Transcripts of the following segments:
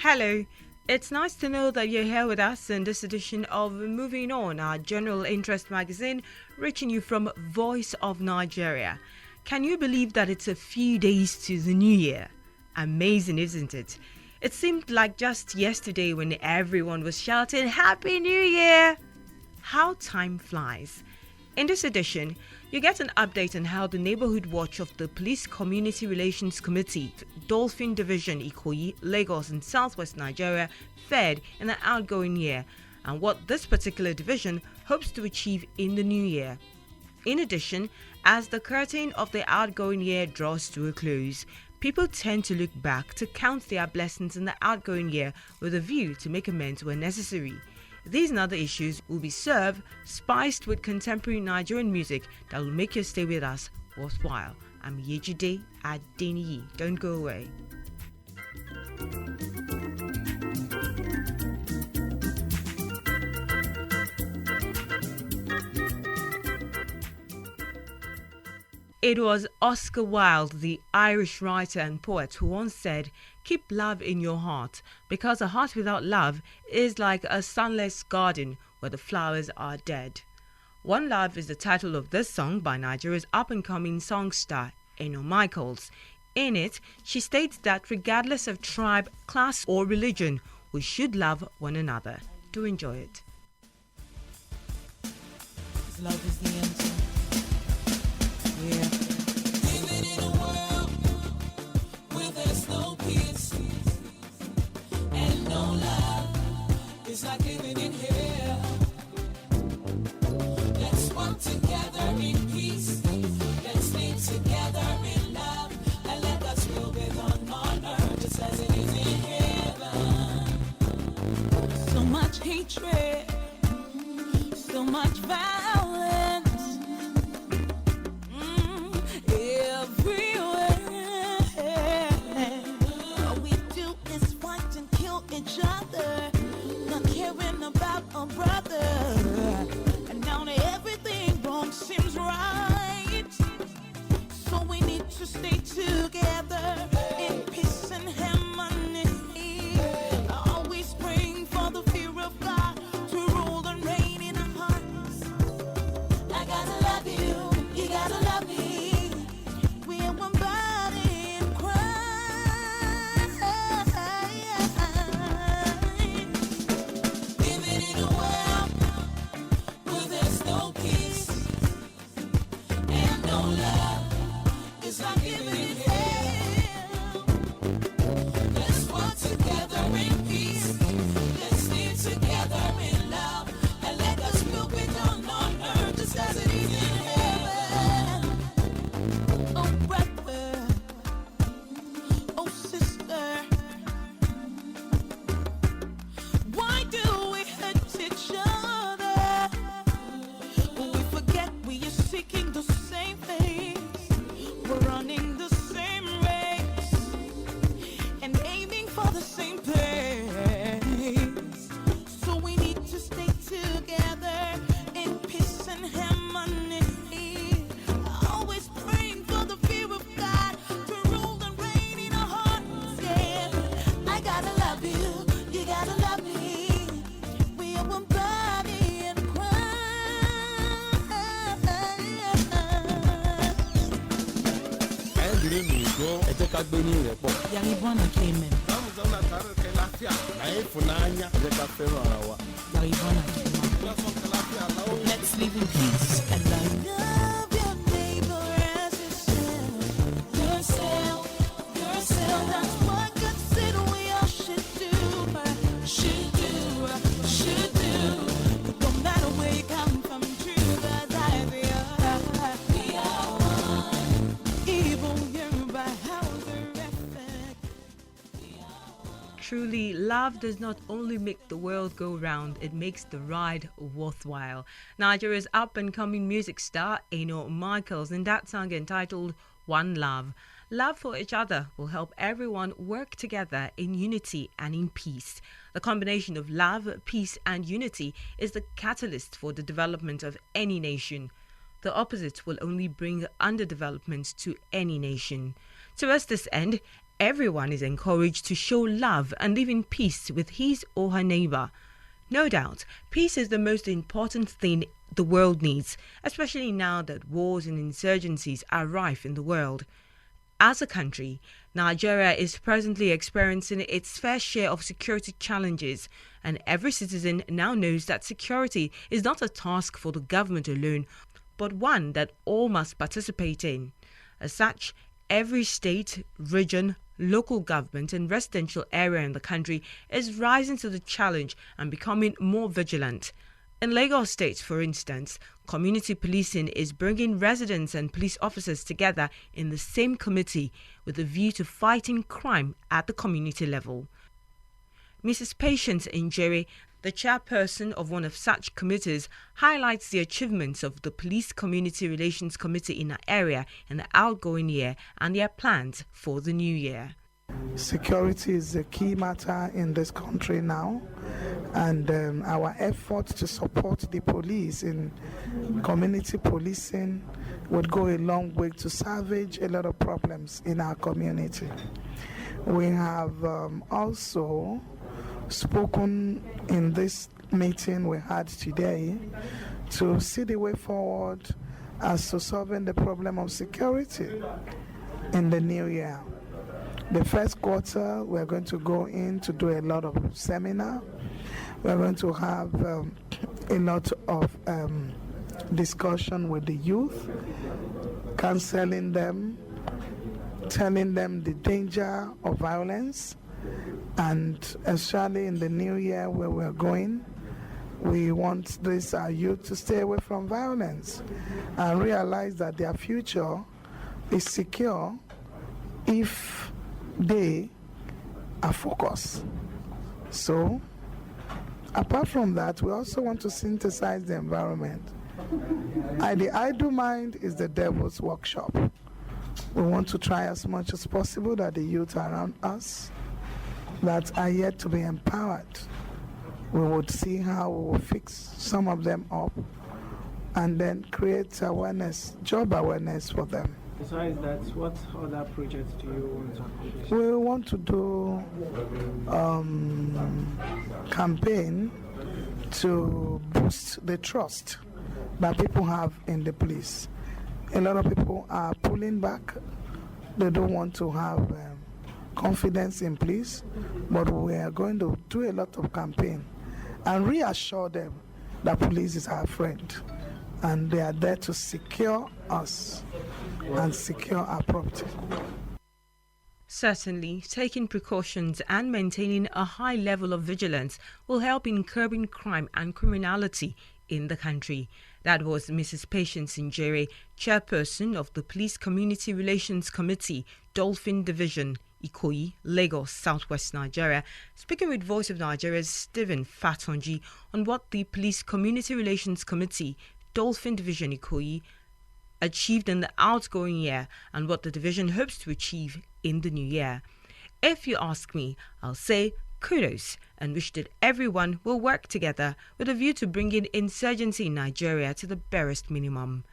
Hello. It's nice to know that you're here with us in this edition of Moving On, our general interest magazine, reaching you from Voice of Nigeria. Can you believe that it's a few days to the new year? Amazing, isn't it? It seemed like just yesterday when everyone was shouting, Happy New Year! How time flies. In this edition, you get an update on how the Neighborhood Watch of the Police Community Relations Committee, Dolphin Division, Ikoyi, Lagos and Southwest Nigeria fared in the outgoing year and what this particular division hopes to achieve in the new year. In addition, as the curtain of the outgoing year draws to a close, people tend to look back to count their blessings in the outgoing year with a view to make amends where necessary. These and other issues will be served, spiced with contemporary Nigerian music that will make your stay with us worthwhile. I'm YEJIDE ADENIYI. Don't go away. It was Oscar Wilde, the Irish writer and poet, who once said, "Keep love in your heart, because a heart without love is like a sunless garden where the flowers are dead." One Love is the title of this song by Nigeria's up-and-coming songster, Eno Michaels. In it, she states that regardless of tribe, class or religion, we should love one another. Do enjoy it. Love is the answer. Yeah. Living in a world where there's no peace and no love, it's like living in hell. Let's work together in peace. Let's stay together in love, and let God's will be done on earth just as it is in heaven. So much hatred, so much violence. Each other, not caring about a brother, and now everything wrong seems right. So we need to stay together in peace and harmony. Always praying for the fear of God to rule and reign in our hearts. I gotta love you, you gotta love me. We are one body in Christ. Living in a world where there's no peace and no love, it's like living in hell. Let's work together in peace. Let's stay together in love, and let God's will be done on earth just as it is in heaven. Oh, brother, oh, sister, why do we hurt each other? We forget we are seeking the same things. We're running the same race and aiming for the same place. So we need to stay together in peace and harmony. Always praying for the fear of God to rule and reign in our hearts. Yeah, I gotta love you, you gotta love me. we are one body in Christ. Ẹ̀ẹ́dìrín mi gbọ́ ẹ jẹ́ ká gbé ní ìrẹ́pọ̀. Yaribwana came in. Báwo sọ ọ́nà tààrà kẹ́ láfíà? Láyé fún n'anya. Ẹ jẹ́ ká fẹ́ràn ara wa. Yaribwana came in. Lọ́sọ̀ kẹ́ láfíà láwọ́. Let's live in peace and love. Love your neighbor as yourself. Yourself, yourself. That's what God said we all should do. Should do, should do. No matter where you come from, true that we are. We are one. Evil, Yoruba, Hausa, effect. Truly, love does not only make the world go round, it makes the ride worthwhile. Nigeria's up-and-coming music star, Eno Michaels, in that song entitled One Love. Love for each other will help everyone work together in unity and in peace. The combination of love, peace, and unity is the catalyst for the development of any nation. The opposite will only bring underdevelopment to any nation. Towards this end, everyone is encouraged to show love and live in peace with his or her neighbor. No doubt, peace is the most important thing the world needs, especially now that wars and insurgencies are rife in the world. As a country, Nigeria is presently experiencing its fair share of security challenges, and every citizen now knows that security is not a task for the government alone, but one that all must participate in. As such, every state, region, local government and residential area in the country is rising to the challenge and becoming more vigilant. In Lagos State, for instance, community policing is bringing residents and police officers together in the same committee with a view to fighting crime at the community level. Mrs. Patience Njere, the chairperson of one of such committees, highlights the achievements of the Police Community Relations Committee in our area in the outgoing year and their plans for the new year. Security is a key matter in this country now, and our effort to support the police in community policing would go a long way to salvage a lot of problems in our community. We have also spoken in this meeting we had today to see the way forward as to solving the problem of security in the new year. The first quarter, we're going to go in to do a lot of seminar. We're going to have a lot of discussion with the youth, counseling them, telling them the danger of violence, and especially in the new year where we're going, we want our youth to stay away from violence and realize that their future is secure if they are focused. So, apart from that, we also want to synthesize the environment. The idle mind is the devil's workshop. We want to try as much as possible that the youth around us that are yet to be empowered, we would see how we will fix some of them up and then create awareness, job awareness for them. Besides that, what other projects do you want to accomplish? We want to do campaign to boost the trust that people have in the police. A lot of people are pulling back. They don't want to have confidence in police, but we are going to do a lot of campaign and reassure them that police is our friend and they are there to secure us and secure our property. Certainly, taking precautions and maintaining a high level of vigilance will help in curbing crime and criminality in the country. That was Mrs. Patience Njere, chairperson of the Police Community Relations Committee, Dolphin Division, Ikoyi, Lagos, Southwest Nigeria, speaking with Voice of Nigeria's Stephen Fatonji on what the Police Community Relations Committee, Dolphin Division, Ikoyi, achieved in the outgoing year and what the division hopes to achieve in the new year. If you ask me, I'll say kudos and wish that everyone will work together with a view to bringing insurgency in Nigeria to the barest minimum.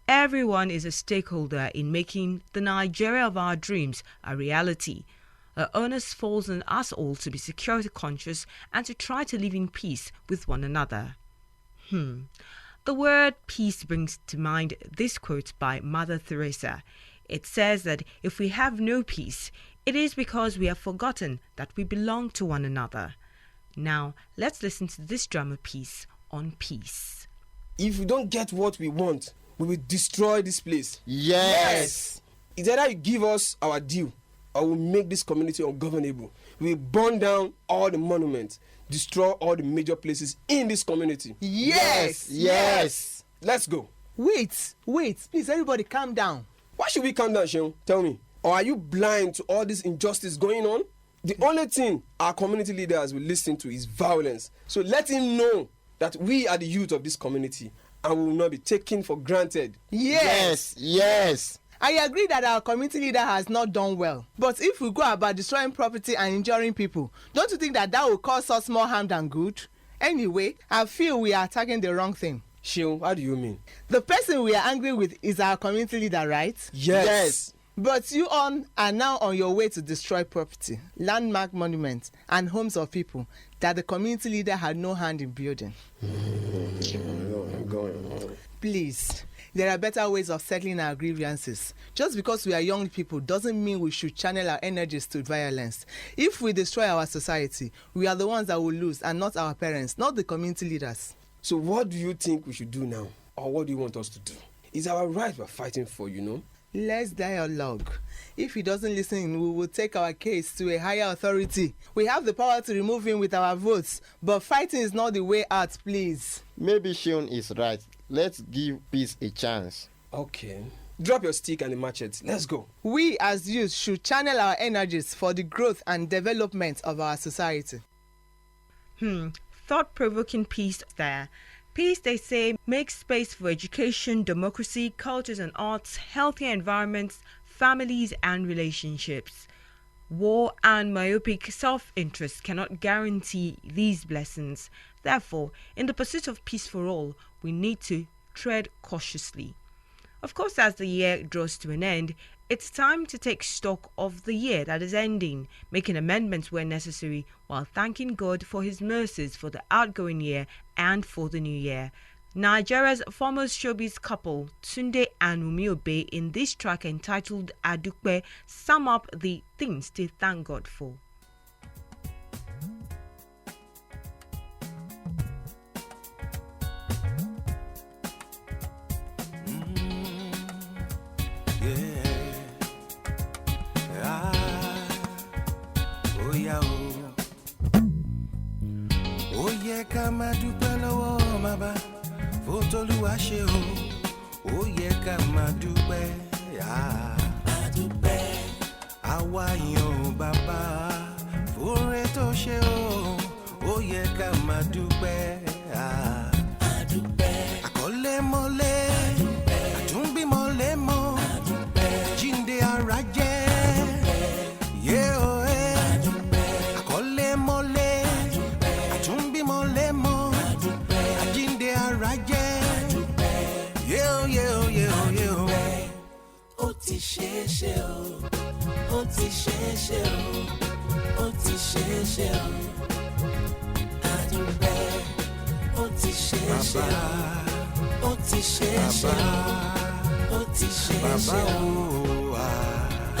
Everyone is a stakeholder in making the Nigeria of our dreams a reality. The onus falls on us all to be security conscious and to try to live in peace with one another. The word peace brings to mind this quote by Mother Teresa. It says that if we have no peace, it is because we have forgotten that we belong to one another. Now, let's listen to this drama piece on peace. If we don't get what we want, we will destroy this place. Yes. It's either you give us our due or we'll make this community ungovernable. We will burn down all the monuments, destroy all the major places in this community. Yes. Let's go. Wait, please everybody calm down. Why should we calm down, Sheon? Tell me. Or are you blind to all this injustice going on? The only thing our community leaders will listen to is violence. So let him know that we are the youth of this community and we will not be taken for granted. Yes. I agree that our community leader has not done well. But if we go about destroying property and injuring people, don't you think that will cause us more harm than good? Anyway, I feel we are attacking the wrong thing. Sheon, how do you mean? The person we are angry with is our community leader, right? Yes. But you are now on your way to destroy property, landmark monuments, and homes of people that the community leader had no hand in building. Please, there are better ways of settling our grievances. Just because we are young people doesn't mean we should channel our energies to violence. If we destroy our society, we are the ones that will lose, and not our parents, not the community leaders. So what do you think we should do now? Or what do you want us to do? It's our right we're fighting for, you know. Let's dialogue. If he doesn't listen, we will take our case to a higher authority. We have the power to remove him with our votes, but fighting is not the way out, please. Maybe Shion is right. Let's give peace a chance. Okay. Drop your stick and the machete. Let's go. We as youth should channel our energies for the growth and development of our society. Thought-provoking piece there. Peace, they say, makes space for education, democracy, cultures and arts, healthier environments, families and relationships. War and myopic self-interest cannot guarantee these blessings. Therefore, in the pursuit of peace for all, we need to tread cautiously. Of course, as the year draws to an end, it's time to take stock of the year that is ending, making amendments where necessary, while thanking God for his mercies for the outgoing year and for the new year. Nigeria's foremost showbiz couple, Tunde and Wunmi Obe, in this track entitled Adukpe, sum up the things to thank God for. Ká máa dúpẹ́ lọ́wọ́ bàbá fótólúwa ṣe o, ó yẹ ká máa dúpẹ́. Máa dúpẹ́. Àwa yan bàbá fóore tó ṣe o, ó yẹ ká máa dúpẹ́. Máa dúpẹ́. Àkọ́lé mọ́lé, àtúnbí mọ́lé mọ́, jíǹde ara jẹ́. Yeah, oh, àkọ́lé mọ́lé. Ó ti ṣeéṣe o, ó ti ṣeéṣe o, ó ti ṣeéṣe o. Adúpẹ́, ó ti ṣeéṣe o, ó ti ṣeéṣe o, ó ti ṣeéṣe o.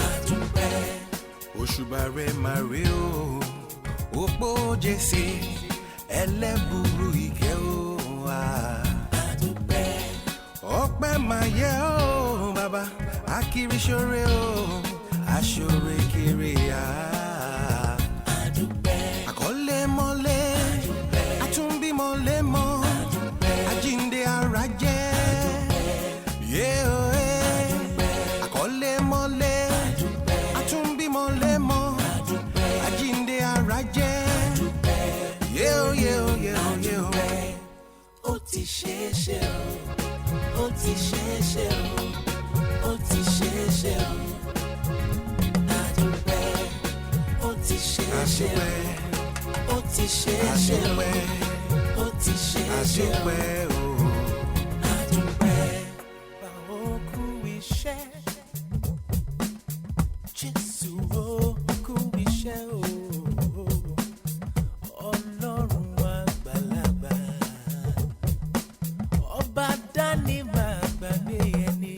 Adúpẹ́. Òṣùbà rẹ̀ máa rí o, òpó Jésì, ẹlẹ́bùrú ìkẹ́ o. Adúpẹ́. Ọpẹ́ máa yẹ o, bàbá. Akiri ṣore o, aṣore kiri a. Adúpẹ́. Àkọ́lé mọ́lé, àtúnbí mọ́lé mọ́, àjíǹde ara jẹ́. Yeah, oh, àkọ́lé mọ́lé, àtúnbí mọ́lé mọ́, àjíǹde ara jẹ́. Yeah, oh, yeah, oh, yeah, oh, yeah, oh. Ó ti ṣeéṣe o, ó ti ṣeéṣe o. Ó ti ṣeéṣe o, adúpẹ́. Ó ti ṣeéṣe o, ó ti ṣeéṣe o, ó ti ṣeéṣe o, adúpẹ́. Báwo kú iṣẹ́, Jésù ó kú iṣẹ́ o, Ọlọ́run àgbàlagbà, ọba dání máa gbàgbé ẹni.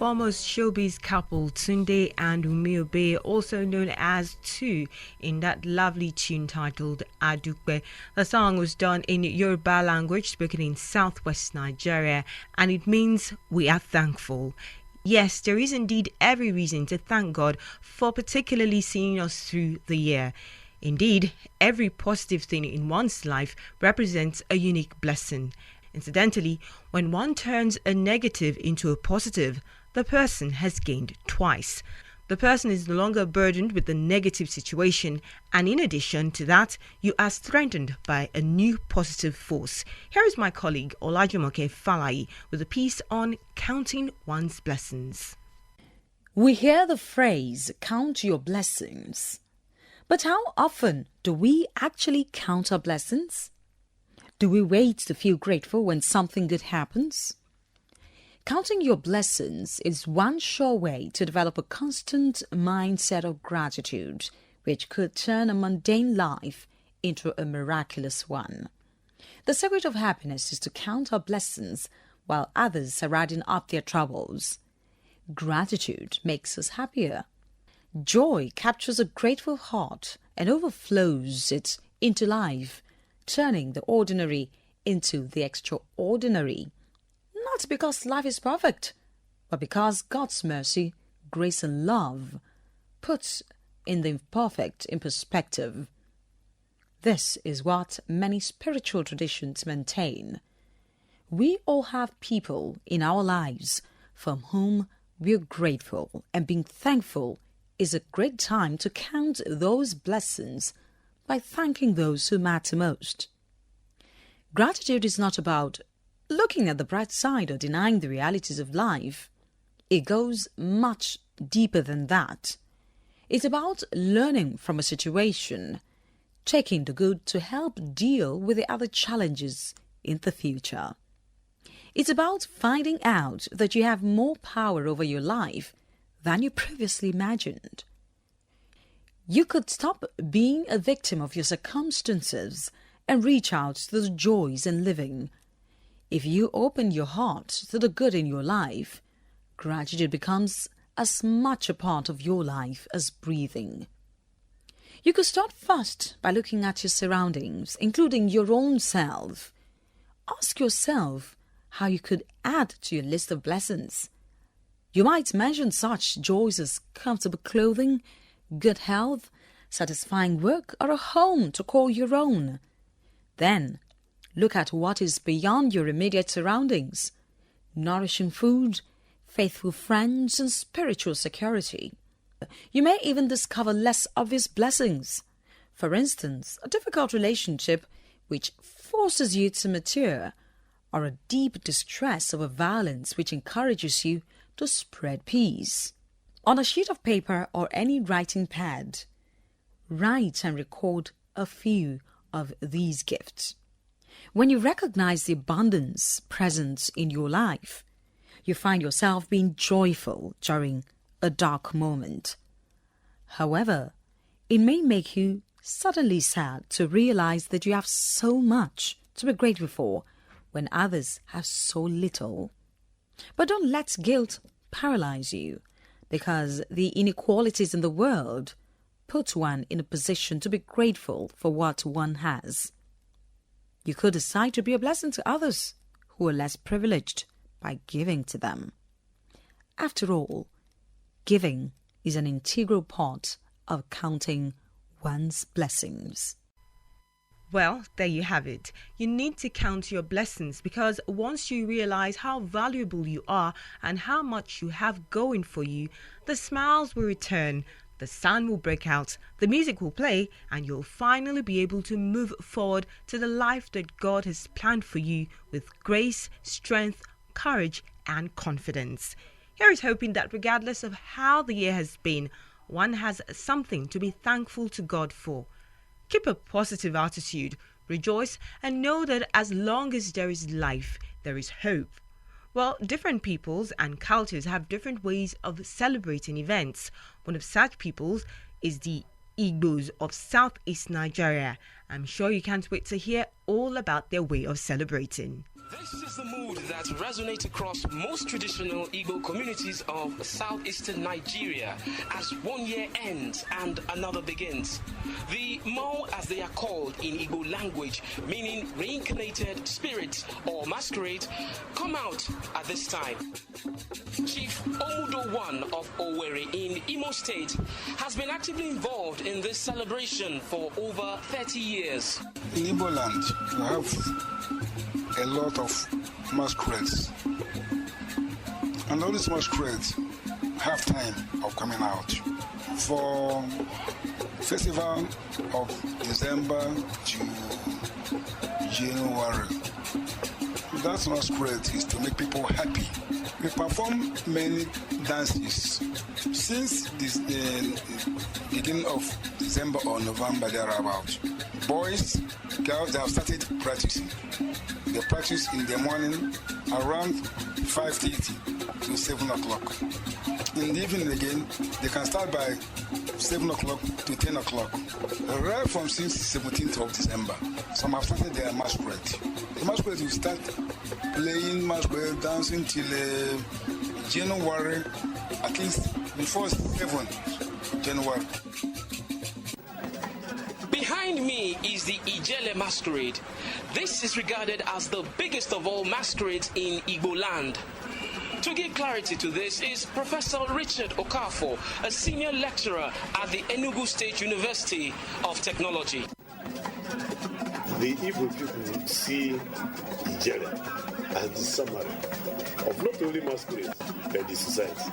Foremost showbiz couple Tunde and Wunmi Obe, also known as Two, in that lovely tune titled Adukpe. The song was done in Yoruba language, spoken in southwest Nigeria, and it means we are thankful. Yes, there is indeed every reason to thank God for particularly seeing us through the year. Indeed, every positive thing in one's life represents a unique blessing. Incidentally, when one turns a negative into a positive, the person has gained twice. The person is no longer burdened with the negative situation, and in addition to that, you are strengthened by a new positive force. Here is my colleague Olajumoke Falayi with a piece on counting one's blessings. We hear the phrase, count your blessings. But how often do we actually count our blessings? Do we wait to feel grateful when something good happens? Counting your blessings is one sure way to develop a constant mindset of gratitude, which could turn a mundane life into a miraculous one. The secret of happiness is to count our blessings while others are adding up their troubles. Gratitude makes us happier. Joy captures a grateful heart and overflows it into life, turning the ordinary into the extraordinary. Not because life is perfect, but because God's mercy, grace and love puts in the imperfect in perspective. This is what many spiritual traditions maintain. We all have people in our lives from whom we're grateful, and being thankful is a great time to count those blessings by thanking those who matter most. Gratitude is not about looking at the bright side or denying the realities of life. It goes much deeper than that. It's about learning from a situation, taking the good to help deal with the other challenges in the future. It's about finding out that you have more power over your life than you previously imagined. You could stop being a victim of your circumstances and reach out to the joys in living. If you open your heart to the good in your life, gratitude becomes as much a part of your life as breathing. You could start first by looking at your surroundings, including your own self. Ask yourself how you could add to your list of blessings. You might mention such joys as comfortable clothing, good health, satisfying work, or a home to call your own. Then, look at what is beyond your immediate surroundings: nourishing food, faithful friends, and spiritual security. You may even discover less obvious blessings. For instance, a difficult relationship which forces you to mature, or a deep distress over violence which encourages you to spread peace. On a sheet of paper or any writing pad, write and record a few of these gifts. When you recognize the abundance present in your life, you find yourself being joyful during a dark moment. However, it may make you suddenly sad to realize that you have so much to be grateful for when others have so little. But don't let guilt paralyze you, because the inequalities in the world put one in a position to be grateful for what one has. You could decide to be a blessing to others who are less privileged by giving to them. After all, giving is an integral part of counting one's blessings. Well, there you have it. You need to count your blessings, because once you realize how valuable you are and how much you have going for you, the smiles will return, the sun will break out, the music will play, and you'll finally be able to move forward to the life that God has planned for you with grace, strength, courage, and confidence. Here is hoping that regardless of how the year has been, one has something to be thankful to God for. Keep a positive attitude, rejoice, and know that as long as there is life, there is hope. Well, different peoples and cultures have different ways of celebrating events. One of such peoples is the Igbos of Southeast Nigeria. I'm sure you can't wait to hear all about their way of celebrating. This is the mood that resonates across most traditional Igbo communities of southeastern Nigeria as one year ends and another begins. The Mo, as they are called in Igbo language, meaning reincarnated spirits or masquerade come out at this time. Chief Omudo One of Owerri in Imo State has been actively involved in this celebration for over 30 years. In Igbo land, we have a lot of masquerades. And all these masquerades have time of coming out. For festival of December to January, that masquerade is to make people happy. We perform many dances since this beginning of December or November thereabout. Boys, girls, they have started practicing. They practice in the morning around 5:30 to 7 o'clock. In the evening again, they can start by 7 o'clock to 10 o'clock. Right from since 17th of December, some have started their masquerade. The masquerade will start playing masquerade, dancing till January, at least before 7 January. Behind me is the Ijele masquerade. This is regarded as the biggest of all masquerades in Igbo land. To give clarity to this is Professor Richard Okafor, a senior lecturer at the Enugu State University of Technology. The Igbo people see Ijele as the summary of not only masquerade but the society.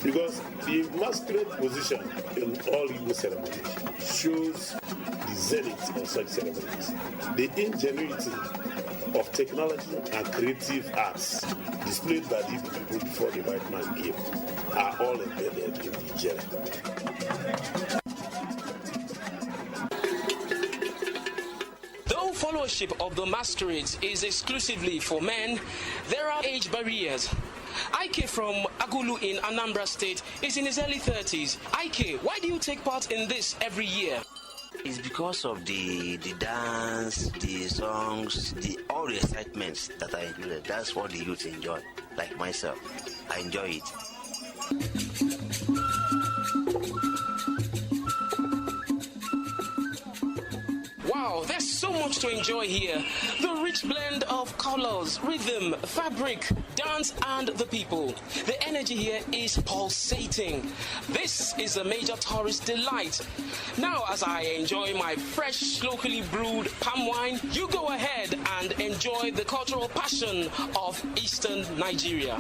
Because the masquerade position in all Igbo ceremonies shows the zenith of such ceremonies, the ingenuity of technology and creative arts displayed by the people before the white man came are all embedded in the Ijele. Though followership of the masquerades is exclusively for men, there are age barriers. Ike from Agulu in Anambra State is in his early 30s. Ike, why do you take part in this every year? It's because of the dance, the songs, all the excitements that I enjoy. That's what the youth enjoy, like myself. I enjoy it. Wow, there's so much to enjoy here. The rich blend of colors, rhythm, fabric, dance, and the people. The energy here is pulsating. This is a major tourist delight. Now, as I enjoy my fresh, locally brewed palm wine, you go ahead and enjoy the cultural passion of Eastern Nigeria.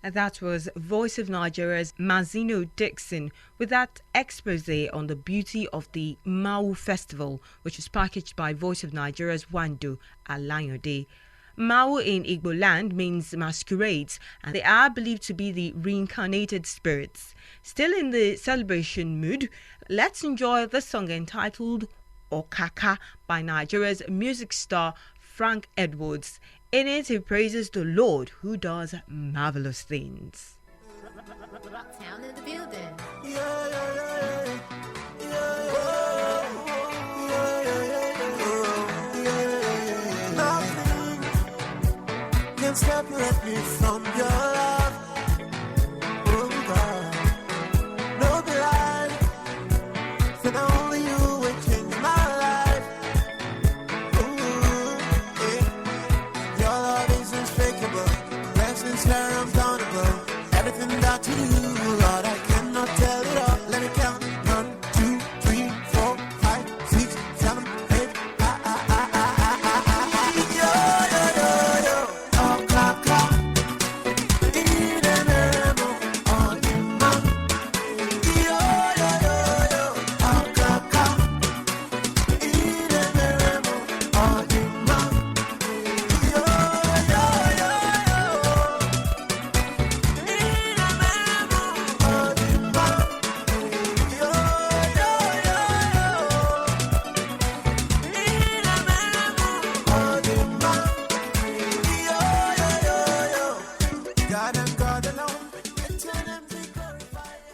That was Voice of Nigeria's Mazino Dixon with that expose on the beauty of the Mau Festival, which was packaged by Voice of Nigeria's Wando Alayode. Mau in Igbo land means masquerades, and they are believed to be the reincarnated spirits. Still in the celebration mood, let's enjoy the song entitled Okaka by Nigeria's music star Frank Edwards. In it, he praises the Lord who does marvelous things. Rocktown in the building. Nothing can separate me from your love. Oh God, no blind, so now only you will change my life. Are uncountable. Everything that you do, Lord, I cannot tell it all. Let me count. 1, 2, 3, 4, 5, 6, 7, 8. Yo, yo, yo, yo. Oh, clap, clap. In the name of the man. Yo, yo, yo, yo. Oh, clap, clap. In the name of the man. Yo, yo, yo, yo.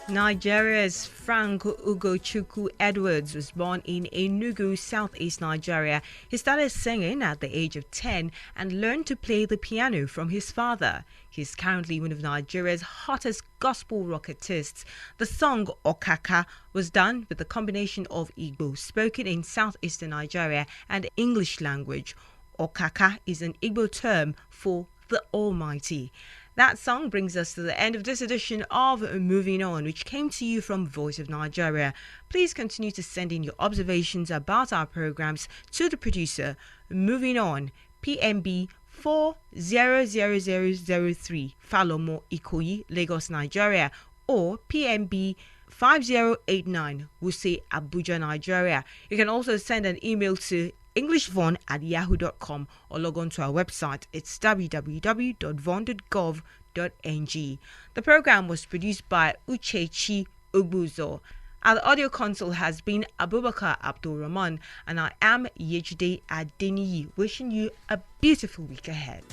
Nigeria's Frank Ugochukwu Edwards was born in Enugu, southeast Nigeria. He started singing at the age of 10 and learned to play the piano from his father. He is currently one of Nigeria's hottest gospel rock artists. The song Okaka was done with a combination of Igbo, spoken in southeastern Nigeria, and English language. Okaka is an Igbo term for the Almighty. That song brings us to the end of this edition of Moving On, which came to you from Voice of Nigeria. Please continue to send in your observations about our programs to the producer, Moving On, PMB 400003, Falomo Ikoyi, Lagos, Nigeria, or PMB 5089, Wuse, Abuja, Nigeria. You can also send an email to englishvon@yahoo.com or log on to our website. It's www.von.gov.ng. The program was produced by UCHECHI OGWUZOR. Our audio console has been Abubakar Abdul Rahman, and I am YEJIDE ADENIYI, wishing you a beautiful week ahead.